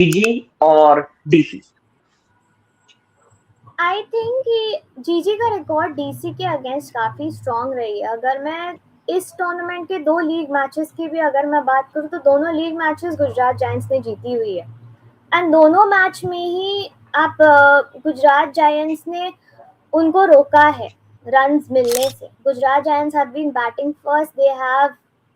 GG or DC? I think कि जीजी का रिकॉर्ड डीसी के अगेंस्ट काफ़ी स्ट्रांग रही है। अगर मैं इस टूर्नामेंट के दो लीग मैचेस की भी अगर मैं बात करूँ तो दोनों लीग मैचेस गुजरात जायंट्स ने जीती हुई है। एंड दोनों मैच में ही आप गुजरात जायंट्स ने उनको रोका है रन्स मिलने से। Gujarat giants have been batting first, they have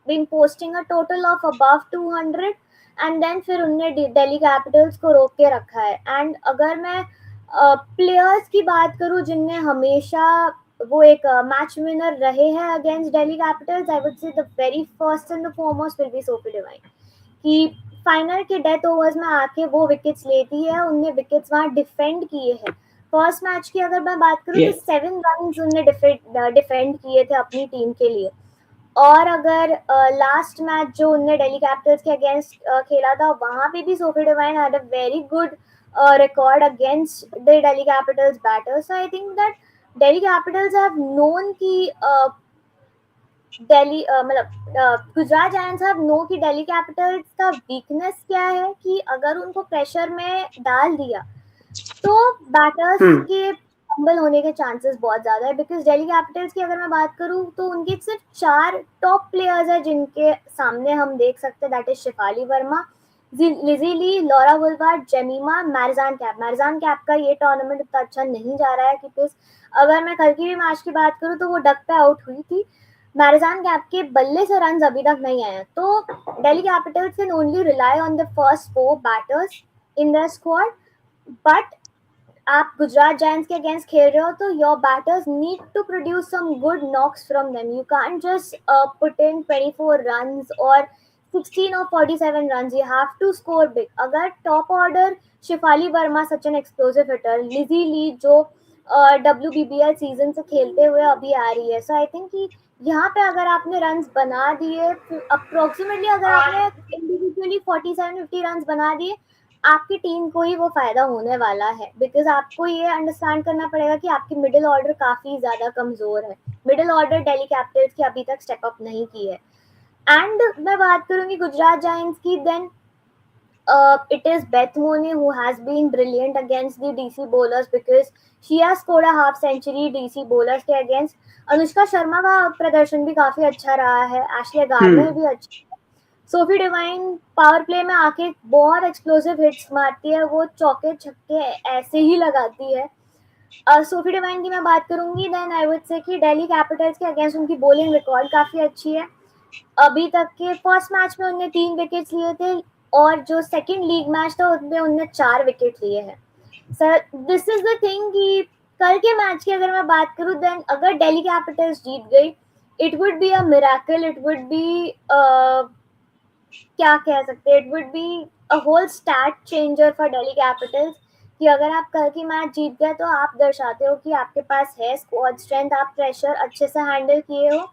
been posting a total of above 200 and then फिर उनने दिल्ली कैपिटल्स को रोक के रखा है। एंड अगर मैं प्लेयर्स की बात करूं जिनने हमेशा वो एक मैच विनर रहे हैं against Delhi Capitals, I would से the very first and the foremost will be Sophie Devine. कि फाइनल के डेथ ओवर्स में आके वो विकेट्स लेती है, उनने विकेट्स वहां डिफेंड किए हैं। फर्स्ट मैच की अगर मैं बात करूँ तो Yes. 7 रन उनने डिफेंड किए थे अपनी टीम के लिए। और अगर लास्ट मैच जो उनने दिल्ली कैपिटल्स के अगेंस्ट खेला था वहां पे भी Sophie Devine had a very good record against the Delhi Capitals batters. So I think that Delhi Capitals have known की दिल्ली मतलब गुजरात जायंट्स हैव नो कि दिल्ली कैपिटल्स का वीकनेस क्या है, कि अगर उनको प्रेशर में डाल दिया तो बैटर्स Hmm. के फंबल होने के चांसेस बहुत ज़्यादा है। बिकॉज दिल्ली कैपिटल्स की अगर मैं बात करूँ तो उनके सिर्फ 4 टॉप प्लेयर्स हैं जिनके सामने हम देख सकते हैं, that is Shafali Verma, Lizelle Lee, Laura Wolvaardt, Jemimah, Marizanne Kapp. Marizanne Kapp का ये टूर्नामेंट इतना अच्छा नहीं जा रहा है क्योंकि अगर मैं कल की भी मैच की बात करूँ तो वो डक पे आउट हुई थी। मैरजान कैप के बल्ले से रन अभी तक नहीं आए हैं। तो Delhi Capitals can only rely on the first 4 batters in the squad. But आप गुजरात जायंट्स के अगेंस्ट खेल रहे हो तो your batters need to produce some good knocks from them. You can't just put in 24 runs और 16 और 47 runs, you have to score big. अगर top order Shafali Verma such an explosive hitter, Lizelle Lee जो WBBL season से खेलते हुए अभी आ रही है, सो आई थिंक कि यहाँ पे अगर आपने रन्स बना दिए अप्रोक्सीमेटली, अगर आपने इंडिविजुअली 47-50 रन्स बना दिए, आपकी टीम को ही वो फायदा होने वाला है। बिकॉज आपको ये अंडरस्टैंड करना पड़ेगा कि आपकी मिडिल ऑर्डर काफी ज्यादा कमजोर है। मिडिल ऑर्डर दिल्ली कैपिटल्स की अभी तक स्टेप अप नहीं की है। एंड मैं बात करूंगी गुजरात जायंट्स की, then it is Beth Mooney who has been brilliant against the DC bowlers because she has scored a half century DC bowlers के against। अनुष्का शर्मा का प्रदर्शन भी काफी अच्छा रहा है, एशले गार्नर Hmm. भी अच्छी है। सोफी डिवाइन पावर प्ले में आके बहुत एक्सप्लोसिव हिट्स मारती है, वो चौके छक्के ऐसे ही लगाती है। सोफी डिवाइन की मैं बात करूंगी, देन आई वुड से कि दिल्ली कैपिटल्स के अगेंस्ट उनकी बॉलिंग रिकॉर्ड काफी अच्छी है। अभी तक के फर्स्ट मैच में उनने 3 विकेट्स लिए थे और जो सेकंड लीग मैच था उसमें उनने 4 विकेट लिए हैं। Sir this is the thing कि कल के मैच की अगर मैं बात करूं, देन अगर दिल्ली कैपिटल्स जीत गई, it would be a miracle, it would be क्या कह सकते हैं, it would be a whole stat changer for Delhi capitals. कि अगर आप कल की मैच जीत गए तो आप दर्शाते हो कि आपके पास है स्क्वाड स्ट्रेंथ, आप प्रेशर अच्छे से हैंडल किए हो।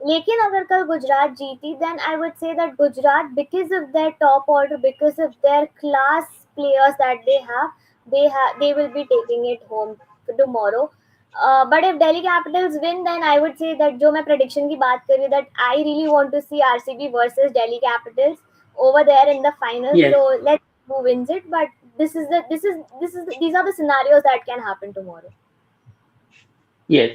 लेकिन अगर कल गुजरात जीती, then I would say that Gujarat, because of their top order, because of their class players that they will be taking it home tomorrow। But if Delhi capitals win, then I would say that जो मैं prediction की बात कर रही हूँ, that I really want to see RCB versus Delhi capitals over there in the final। Yes. So let's see who wins it, but these are the scenarios that can happen tomorrow। Yes.